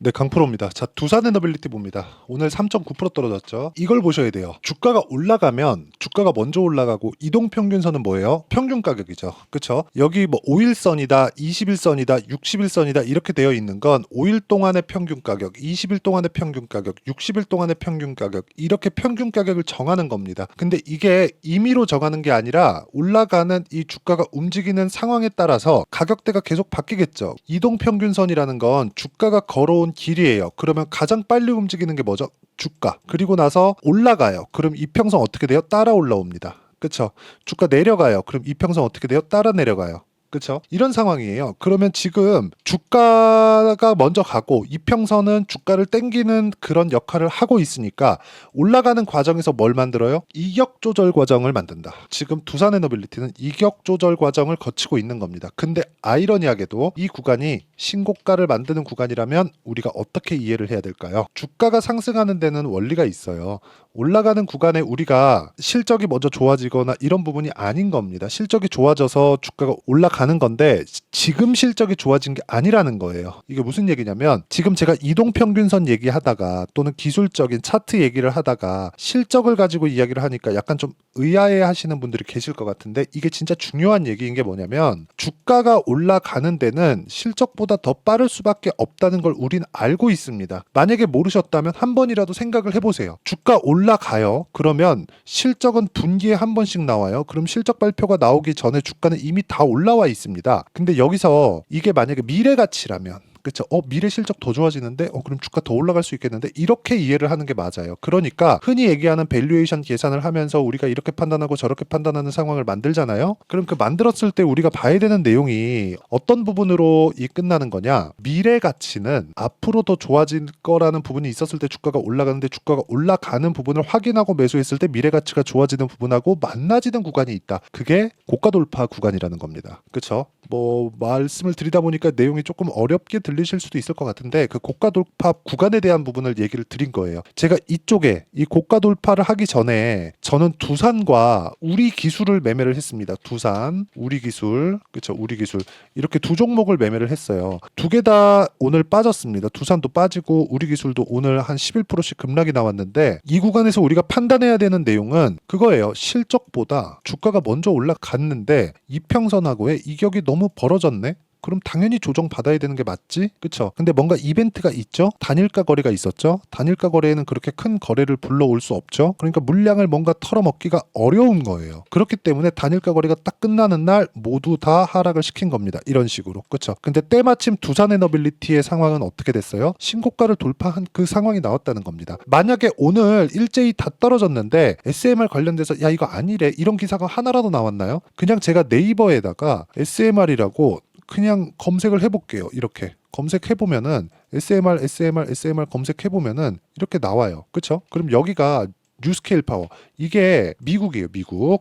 네, 강프로입니다. 자, 두산 에너빌리티 봅니다. 오늘 3.9% 떨어졌죠. 이걸 보셔야 돼요. 주가가 올라가면 주가가 먼저 올라가고 이동평균선은 뭐예요? 평균 가격이죠. 그쵸? 여기 뭐 5일선이다, 20일선이다, 60일선이다 이렇게 되어 있는 건 5일 동안의 평균 가격, 20일 동안의 평균 가격, 60일 동안의 평균 가격 이렇게 평균 가격을 정하는 겁니다. 근데 이게 임의로 정하는 게 아니라 올라가는 이 주가가 움직이는 상황에 따라서 가격대가 계속 바뀌겠죠. 이동평균선이라는 건 주가가 걸어온 길이에요. 그러면 가장 빨리 움직이는 게 뭐죠? 주가. 그리고 나서 올라가요. 그럼 이평선 어떻게 돼요? 따라 올라옵니다. 그쵸? 주가 내려가요. 그럼 이평선 어떻게 돼요? 따라 내려가요. 그쵸? 이런 상황이에요. 그러면 지금 주가가 먼저 가고 이평선은 주가를 땡기는 그런 역할을 하고 있으니까 올라가는 과정에서 뭘 만들어요? 이격 조절 과정을 만든다. 지금 두산에너빌리티는 이격 조절 과정을 거치고 있는 겁니다. 근데 아이러니하게도 이 구간이 신고가를 만드는 구간이라면 우리가 어떻게 이해를 해야 될까요? 주가가 상승하는 데는 원리가 있어요. 올라가는 구간에 우리가 실적이 먼저 좋아지거나 이런 부분이 아닌 겁니다. 실적이 좋아져서 주가가 올라가는 건데 지금 실적이 좋아진 게 아니라는 거예요. 이게 무슨 얘기냐면 지금 제가 이동평균선 얘기하다가 또는 기술적인 차트 얘기를 하다가 실적을 가지고 이야기를 하니까 약간 좀 의아해 하시는 분들이 계실 것 같은데 이게 진짜 중요한 얘기인 게 뭐냐면 주가가 올라가는 데는 실적보다 더 빠를 수밖에 없다는 걸 우린 알고 있습니다. 만약에 모르셨다면 한 번이라도 생각을 해보세요. 주가 올라가요. 그러면 실적은 분기에 한 번씩 나와요. 그럼 실적 발표가 나오기 전에 주가는 이미 다 올라와 있습니다. 근데 여기서 이게 만약에 미래 가치라면 그쵸? 미래 실적 더 좋아지는데 그럼 주가 더 올라갈 수 있겠는데 이렇게 이해를 하는 게 맞아요. 그러니까 흔히 얘기하는 밸류에이션 계산을 하면서 우리가 이렇게 판단하고 저렇게 판단하는 상황을 만들잖아요. 그럼 그 만들었을 때 우리가 봐야 되는 내용이 어떤 부분으로 이 끝나는 거냐? 미래 가치는 앞으로 더 좋아질 거라는 부분이 있었을 때 주가가 올라가는데 주가가 올라가는 부분을 확인하고 매수했을 때 미래 가치가 좋아지는 부분하고 만나지는 구간이 있다. 그게 고가 돌파 구간이라는 겁니다. 그쵸? 뭐 말씀을 드리다 보니까 내용이 조금 어렵게 들리실 수도 있을 것 같은데 그 고가 돌파 구간에 대한 부분을 얘기를 드린 거예요. 제가 이쪽에 이 고가 돌파를 하기 전에 저는 두산과 우리 기술을 매매를 했습니다. 두산, 우리 기술, 그렇죠? 우리 기술 이렇게 두 종목을 매매를 했어요. 두 개 다 오늘 빠졌습니다. 두산도 빠지고 우리 기술도 오늘 한 11%씩 급락이 나왔는데 이 구간에서 우리가 판단해야 되는 내용은 그거예요. 실적보다 주가가 먼저 올라갔는데 이평선하고의 이격이 너무 벌어졌네. 그럼 당연히 조정 받아야 되는 게 맞지? 그쵸? 근데 뭔가 이벤트가 있죠? 단일가 거래가 있었죠? 단일가 거래에는 그렇게 큰 거래를 불러올 수 없죠? 그러니까 물량을 뭔가 털어먹기가 어려운 거예요. 그렇기 때문에 단일가 거래가 딱 끝나는 날 모두 다 하락을 시킨 겁니다. 이런 식으로. 그쵸? 근데 때마침 두산에너빌리티의 상황은 어떻게 됐어요? 신고가를 돌파한 그 상황이 나왔다는 겁니다. 만약에 오늘 일제히 다 떨어졌는데 SMR 관련돼서 야 이거 아니래 이런 기사가 하나라도 나왔나요? 그냥 제가 네이버에다가 SMR이라고 그냥 검색을 해볼게요. 이렇게 검색해보면은 SMR 검색해보면은 이렇게 나와요. 그쵸? 그럼 여기가 뉴스케일 파워 이게 미국이에요.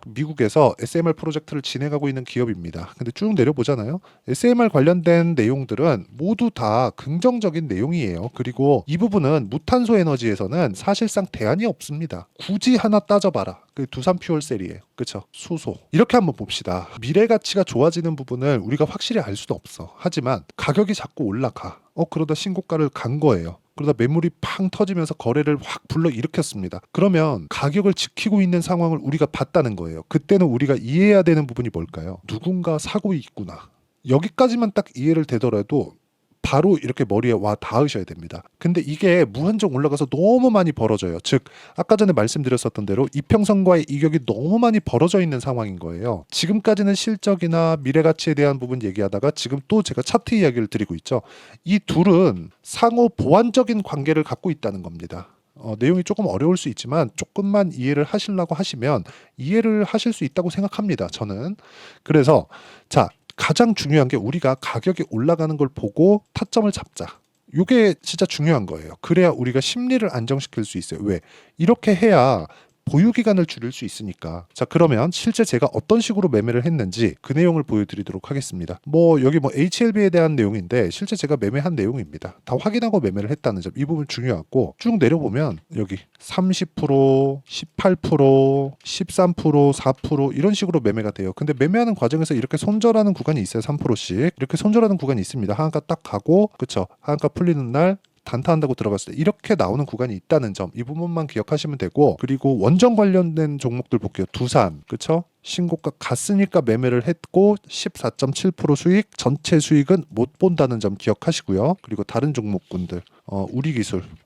미국에서 SMR 프로젝트를 진행하고 있는 기업입니다. 근데 쭉 내려보잖아요. SMR 관련된 내용들은 모두 다 긍정적인 내용이에요. 그리고 이 부분은 무탄소 에너지에서는 사실상 대안이 없습니다. 굳이 하나 따져봐라. 그 두산 퓨얼셀이에요. 그쵸? 수소. 이렇게 한번 봅시다. 미래 가치가 좋아지는 부분을 우리가 확실히 알 수도 없어. 하지만 가격이 자꾸 올라가. 그러다 신고가를 간 거예요. 그러다 매물이 팡 터지면서 거래를 확 불러일으켰습니다. 그러면 가격을 지키고 있는 상황을 우리가 봤다는 거예요. 그때는 우리가 이해해야 되는 부분이 뭘까요? 누군가 사고 있구나. 여기까지만 딱 이해를 되더라도 바로 이렇게 머리에 와 닿으셔야 됩니다. 근데 이게 무한정 올라가서 너무 많이 벌어져요. 즉 아까 전에 말씀드렸었던 대로 이평선과의 이격이 너무 많이 벌어져 있는 상황인 거예요. 지금까지는 실적이나 미래가치에 대한 부분 얘기하다가 지금 또 제가 차트 이야기를 드리고 있죠. 이 둘은 상호 보완적인 관계를 갖고 있다는 겁니다. 내용이 조금 어려울 수 있지만 조금만 이해를 하시려고 하시면 이해를 하실 수 있다고 생각합니다. 저는. 그래서 자 가장 중요한 게 우리가 가격이 올라가는 걸 보고 타점을 잡자. 이게 진짜 중요한 거예요. 그래야 우리가 심리를 안정시킬 수 있어요. 왜? 이렇게 해야 보유 기간을 줄일 수 있으니까. 자, 그러면 실제 제가 어떤 식으로 매매를 했는지 그 내용을 보여드리도록 하겠습니다. 여기 HLB에 대한 내용인데 실제 제가 매매한 내용입니다. 다 확인하고 매매를 했다는 점. 이 부분 중요하고 쭉 내려보면 여기 30%, 18%, 13%, 4% 이런 식으로 매매가 돼요. 근데 매매하는 과정에서 이렇게 손절하는 구간이 있어요. 3%씩. 이렇게 손절하는 구간이 있습니다. 하한가 딱 가고 그쵸? 하한가 풀리는 날 단타한다고 들어갔을 때 이렇게 나오는 구간이 있다는 점, 이 부분만 기억하시면 되고, 그리고 원전 관련된 종목들 볼게요. 두산, 그쵸? 신고가 갔으니까 매매를 했고 14.7% 수익, 전체 수익은 못 본다는 점 기억하시고요. 그리고 다른 종목군들,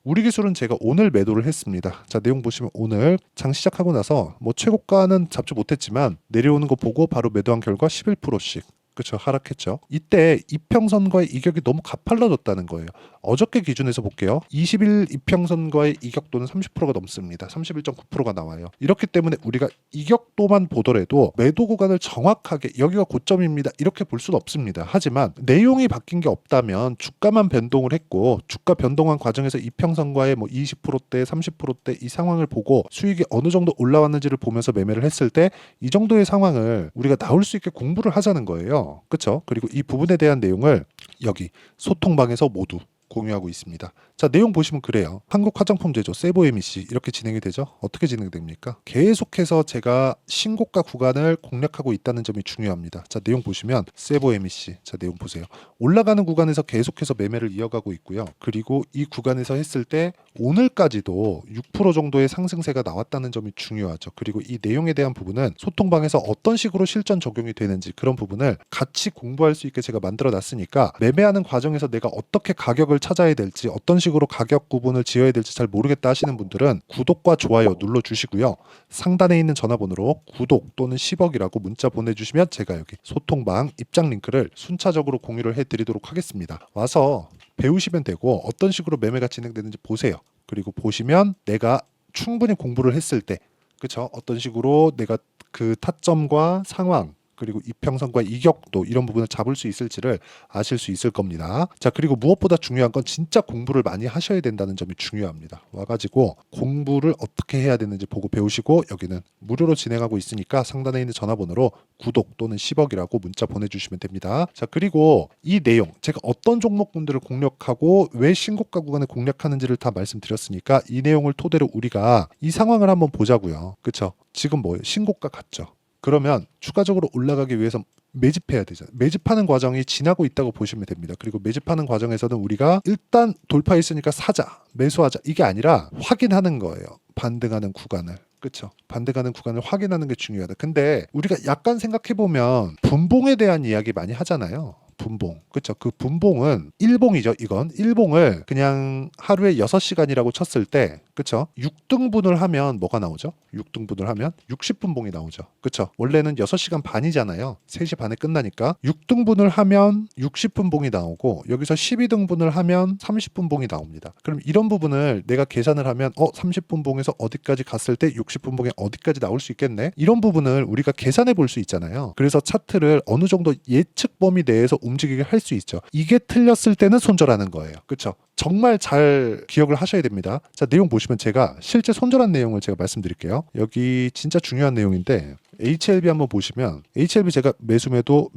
우리기술은 제가 오늘 매도를 했습니다. 자, 내용 보시면 오늘 장 시작하고 나서 뭐 최고가는 잡지 못했지만 내려오는 거 보고 바로 매도한 결과 11%씩, 그렇죠, 하락했죠. 이때 이평선과의 이격이 너무 가팔라졌다는 거예요. 어저께 기준에서 볼게요. 20일 이평선과의 이격도는 30%가 넘습니다. 31.9%가 나와요. 이렇기 때문에 우리가 이격도만 보더라도 매도 구간을 정확하게 여기가 고점입니다, 이렇게 볼 수는 없습니다. 하지만 내용이 바뀐 게 없다면 주가만 변동을 했고, 주가 변동한 과정에서 이평선과의 뭐 20%대, 30%대 이 상황을 보고 수익이 어느 정도 올라왔는지를 보면서 매매를 했을 때 이 정도의 상황을 우리가 나올 수 있게 공부를 하자는 거예요. 그렇죠? 그리고 이 부분에 대한 내용을 여기 소통방에서 모두 공유하고 있습니다. 자, 내용 보시면 그래요. 한국 화장품 제조 세보에미씨 이렇게 진행이 되죠. 어떻게 진행됩니까? 계속해서 제가 신고가 구간을 공략하고 있다는 점이 중요합니다. 자, 내용 보시면 세보에미씨, 자, 내용 보세요. 올라가는 구간에서 계속해서 매매를 이어가고 있고요. 그리고 이 구간에서 했을 때 오늘까지도 6% 정도의 상승세가 나왔다는 점이 중요하죠. 그리고 이 내용에 대한 부분은 소통방에서 어떤 식으로 실전 적용이 되는지 그런 부분을 같이 공부할 수 있게 제가 만들어 놨으니까, 매매하는 과정에서 내가 어떻게 가격을 찾아야 될지, 어떤 식으로 가격 구분을 지어야 될지 잘 모르겠다 하시는 분들은 구독과 좋아요 눌러주시고요. 상단에 있는 전화번호로 구독 또는 10억이라고 문자 보내주시면 제가 여기 소통방 입장 링크를 순차적으로 공유를 해드리도록 하겠습니다. 와서 배우시면 되고, 어떤 식으로 매매가 진행되는지 보세요. 그리고 보시면 내가 충분히 공부를 했을 때, 그쵸, 어떤 식으로 내가 그 타점과 상황, 그리고 이평선과 이격도 이런 부분을 잡을 수 있을지를 아실 수 있을 겁니다. 자, 그리고 무엇보다 중요한 건 진짜 공부를 많이 하셔야 된다는 점이 중요합니다. 와가지고 공부를 어떻게 해야 되는지 보고 배우시고, 여기는 무료로 진행하고 있으니까 상단에 있는 전화번호로 구독 또는 10억이라고 문자 보내주시면 됩니다. 자, 그리고 이 내용 제가 어떤 종목군들을 공략하고 왜 신고가 구간을 공략하는지를 다 말씀드렸으니까 이 내용을 토대로 우리가 이 상황을 한번 보자고요. 그쵸? 지금 뭐예요? 신고가 같죠? 그러면 추가적으로 올라가기 위해서 매집해야 되잖아요. 매집하는 과정이 지나고 있다고 보시면 됩니다. 그리고 매집하는 과정에서는 우리가 일단 돌파했으니까 사자, 매수하자, 이게 아니라 확인하는 거예요. 반등하는 구간을. 그렇죠? 반등하는 구간을 확인하는 게 중요하다. 근데 우리가 약간 생각해보면 분봉에 대한 이야기 많이 하잖아요. 분봉. 그렇죠? 그 분봉은 일봉이죠. 이건 일봉을 그냥 하루에 6시간이라고 쳤을 때, 그렇죠? 6등분을 하면 뭐가 나오죠? 6등분을 하면 60분봉이 나오죠. 그렇죠? 원래는 6시간 반이잖아요. 3시 반에 끝나니까 6등분을 하면 60분봉이 나오고, 여기서 12등분을 하면 30분봉이 나옵니다. 그럼 이런 부분을 내가 계산을 하면 30분봉에서 어디까지 갔을 때 60분봉에 어디까지 나올 수 있겠네? 이런 부분을 우리가 계산해 볼 수 있잖아요. 그래서 차트를 어느 정도 예측 범위 내에서 움직이게 할 수 있죠. 이게 틀렸을 때는 손절하는 거예요. 그렇죠? 정말 잘 기억을 하셔야 됩니다. 자, 내용 보시면 제가 실제 손절한 내용을 제가 말씀드릴게요. 여기 진짜 중요한 내용인데, HLB 한번 보시면 HLB 제가 매수매도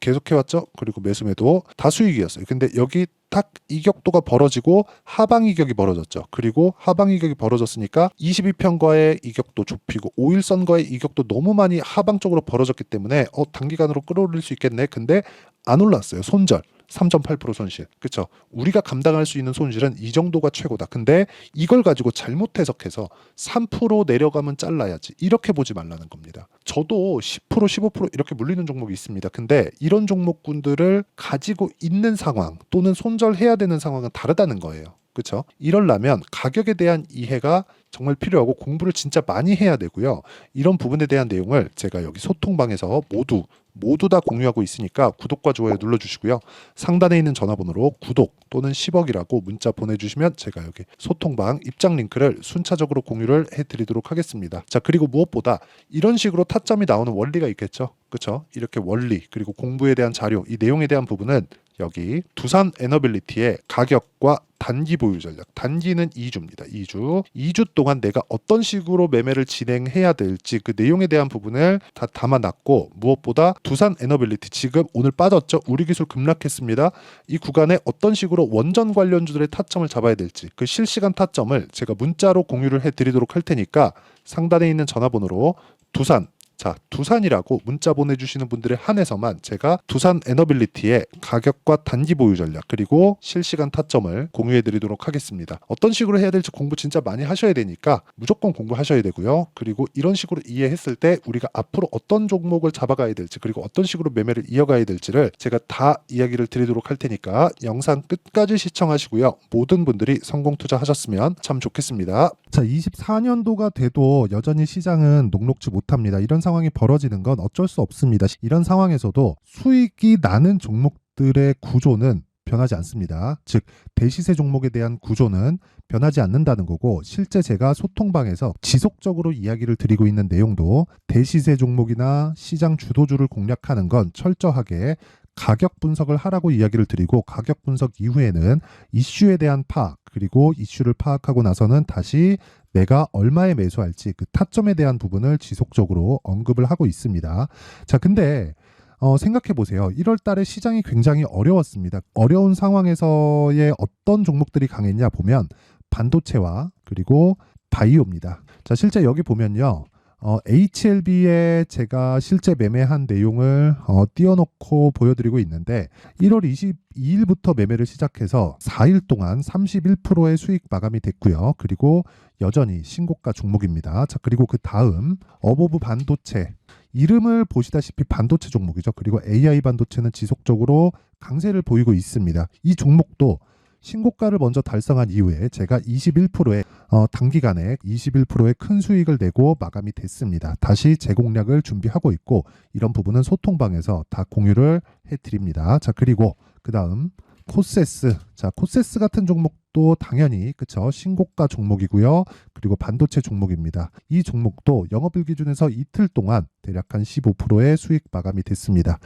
계속 해왔죠. 그리고 매수매도 다 수익이었어요. 근데 여기 딱 이격도가 벌어지고 하방 이격이 벌어졌죠. 그리고 하방 이격이 벌어졌으니까 22평과의 이격도 좁히고 5일선과의 이격도 너무 많이 하방 쪽으로 벌어졌기 때문에 단기간으로 끌어올릴 수 있겠네. 근데 안 올랐어요. 손절. 3.8% 손실. 그렇죠? 우리가 감당할 수 있는 손실은 이 정도가 최고다. 근데 이걸 가지고 잘못 해석해서 3% 내려가면 잘라야지, 이렇게 보지 말라는 겁니다. 저도 10%, 15% 이렇게 물리는 종목이 있습니다. 근데 이런 종목군들을 가지고 있는 상황 또는 손절해야 되는 상황은 다르다는 거예요. 그렇죠? 이러려면 가격에 대한 이해가 정말 필요하고 공부를 진짜 많이 해야 되고요. 이런 부분에 대한 내용을 제가 여기 소통방에서 모두 다 공유하고 있으니까 구독과 좋아요 눌러주시고요. 상단에 있는 전화번호로 구독 또는 10억이라고 문자 보내주시면 제가 여기 소통방 입장 링크를 순차적으로 공유를 해드리도록 하겠습니다. 자, 그리고 무엇보다 이런 식으로 타점이 나오는 원리가 있겠죠. 그렇죠? 이렇게 원리, 그리고 공부에 대한 자료, 이 내용에 대한 부분은 여기 두산 에너빌리티의 가격과 단기 보유 전략, 단기는 2주입니다. 2주 동안 내가 어떤 식으로 매매를 진행해야 될지 그 내용에 대한 부분을 다 담아놨고, 무엇보다 두산 에너빌리티 지금 오늘 빠졌죠. 우리기술 급락했습니다. 이 구간에 어떤 식으로 원전 관련주들의 타점을 잡아야 될지 그 실시간 타점을 제가 문자로 공유를 해드리도록 할 테니까 상단에 있는 전화번호로 두산 자, 두산이라고 문자 보내주시는 분들에 한해서만 제가 두산 에너빌리티의 가격과 단기 보유 전략 그리고 실시간 타점을 공유해 드리도록 하겠습니다. 어떤 식으로 해야 될지 공부 진짜 많이 하셔야 되니까 무조건 공부하셔야 되고요. 그리고 이런 식으로 이해했을 때 우리가 앞으로 어떤 종목을 잡아가야 될지 그리고 어떤 식으로 매매를 이어가야 될지를 제가 다 이야기를 드리도록 할 테니까 영상 끝까지 시청하시고요. 모든 분들이 성공 투자하셨으면 참 좋겠습니다. 자, 24년도가 돼도 여전히 시장은 녹록지 못합니다. 이런 상황이 벌어지는 건 어쩔 수 없습니다. 이런 상황에서도 수익이 나는 종목들의 구조는 변하지 않습니다. 즉 대시세 종목에 대한 구조는 변하지 않는다는 거고, 실제 제가 소통방에서 지속적으로 이야기를 드리고 있는 내용도 대시세 종목이나 시장 주도주를 공략하는 건 철저하게 가격 분석을 하라고 이야기를 드리고, 가격 분석 이후에는 이슈에 대한 파악, 그리고 이슈를 파악하고 나서는 다시 내가 얼마에 매수할지 그 타점에 대한 부분을 지속적으로 언급을 하고 있습니다. 자, 근데 생각해 보세요. 1월 달에 시장이 굉장히 어려웠습니다. 어려운 상황에서의 어떤 종목들이 강했냐 보면 반도체와 그리고 바이오입니다. 자, 실제 여기 보면요. HLB에 제가 실제 매매한 내용을 띄워놓고 보여드리고 있는데 1월 22일부터 매매를 시작해서 4일 동안 31%의 수익 마감이 됐고요. 그리고 여전히 신고가 종목입니다. 자, 그리고 그 다음 어보브 반도체, 이름을 보시다시피 반도체 종목이죠. 그리고 AI 반도체는 지속적으로 강세를 보이고 있습니다. 이 종목도 신고가를 먼저 달성한 이후에 제가 21%의 단기간에 21%의 큰 수익을 내고 마감이 됐습니다. 다시 재공략을 준비하고 있고, 이런 부분은 소통방에서 다 공유를 해드립니다. 자, 그리고 그 다음 코세스. 자, 코세스 같은 종목도 당연히 그쵸, 신고가 종목이고요. 그리고 반도체 종목입니다. 이 종목도 영업일 기준에서 이틀 동안 대략 한 15%의 수익 마감이 됐습니다.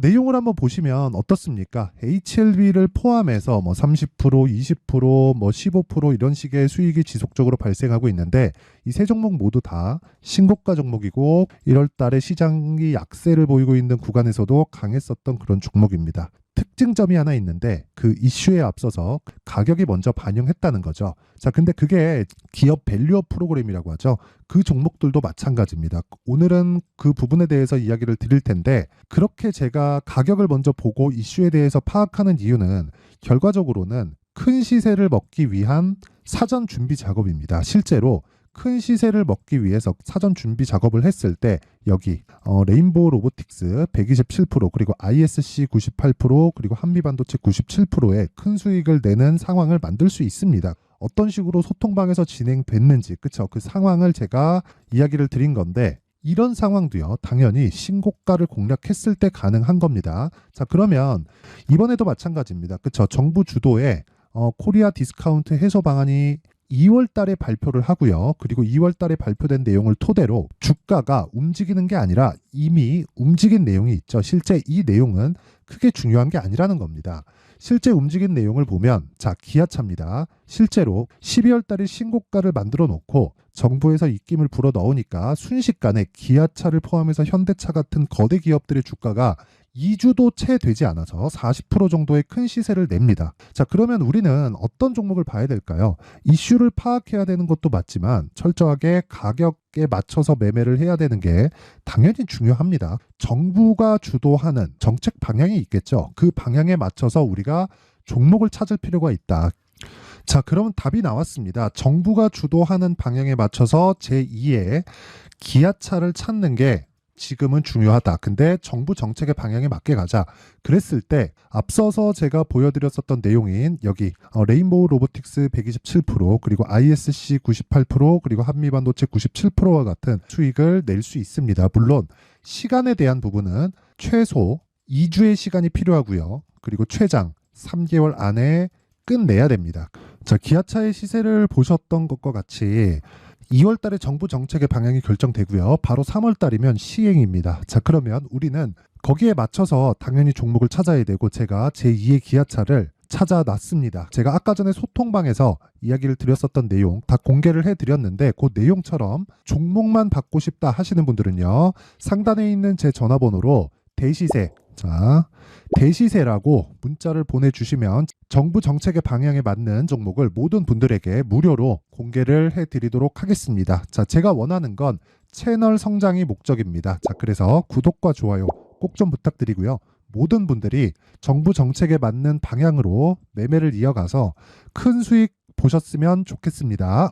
내용을 한번 보시면 어떻습니까? HLB를 포함해서 뭐 30%, 20%, 뭐 15% 이런 식의 수익이 지속적으로 발생하고 있는데, 이 세 종목 모두 다 신고가 종목이고 1월 달에 시장이 약세를 보이고 있는 구간에서도 강했었던 그런 종목입니다. 특징점이 하나 있는데 그 이슈에 앞서서 가격이 먼저 반영했다는 거죠. 자, 근데 그게 기업 밸류업 프로그램이라고 하죠. 그 종목들도 마찬가지입니다. 오늘은 그 부분에 대해서 이야기를 드릴 텐데, 그렇게 제가 가격을 먼저 보고 이슈에 대해서 파악하는 이유는 결과적으로는 큰 시세를 먹기 위한 사전 준비 작업입니다. 실제로 큰 시세를 먹기 위해서 사전 준비 작업을 했을 때 여기 레인보우 로보틱스 127% 그리고 ISC 98% 그리고 한미반도체 97%의 큰 수익을 내는 상황을 만들 수 있습니다. 어떤 식으로 소통방에서 진행됐는지, 그쵸? 그 상황을 제가 이야기를 드린 건데, 이런 상황도요, 당연히 신고가를 공략했을 때 가능한 겁니다. 자, 그러면 이번에도 마찬가지입니다. 그쵸? 정부 주도의 코리아 디스카운트 해소 방안이 2월 달에 발표를 하고요. 그리고 2월 달에 발표된 내용을 토대로 주가가 움직이는 게 아니라 이미 움직인 내용이 있죠. 실제 이 내용은 크게 중요한 게 아니라는 겁니다. 실제 움직인 내용을 보면, 자, 기아차입니다. 실제로 12월 달에 신고가를 만들어 놓고 정부에서 입김을 불어 넣으니까 순식간에 기아차를 포함해서 현대차 같은 거대 기업들의 주가가 2주도 채 되지 않아서 40% 정도의 큰 시세를 냅니다. 자, 그러면 우리는 어떤 종목을 봐야 될까요? 이슈를 파악해야 되는 것도 맞지만 철저하게 가격에 맞춰서 매매를 해야 되는 게 당연히 중요합니다. 정부가 주도하는 정책 방향이 있겠죠. 그 방향에 맞춰서 우리가 종목을 찾을 필요가 있다. 자, 그럼 답이 나왔습니다. 정부가 주도하는 방향에 맞춰서 제2의 기아차를 찾는 게 지금은 중요하다. 근데 정부 정책의 방향에 맞게 가자. 그랬을 때 앞서서 제가 보여드렸었던 내용인 여기 레인보우 로보틱스 127% 그리고 ISC 98% 그리고 한미반도체 97%와 같은 수익을 낼 수 있습니다. 물론 시간에 대한 부분은 최소 2주의 시간이 필요하고요. 그리고 최장 3개월 안에 끝내야 됩니다. 자, 기아차의 시세를 보셨던 것과 같이 2월 달에 정부 정책의 방향이 결정되고요. 바로 3월 달이면 시행입니다. 자, 그러면 우리는 거기에 맞춰서 당연히 종목을 찾아야 되고, 제가 제2의 기아차를 찾아놨습니다. 제가 아까 전에 소통방에서 이야기를 드렸었던 내용 다 공개를 해드렸는데, 그 내용처럼 종목만 받고 싶다 하시는 분들은요, 상단에 있는 제 전화번호로 대시세, 자, 대시세라고 문자를 보내주시면 정부 정책의 방향에 맞는 종목을 모든 분들에게 무료로 공개를 해드리도록 하겠습니다. 자, 제가 원하는 건 채널 성장이 목적입니다. 자, 그래서 구독과 좋아요 꼭 좀 부탁드리고요. 모든 분들이 정부 정책에 맞는 방향으로 매매를 이어가서 큰 수익 보셨으면 좋겠습니다.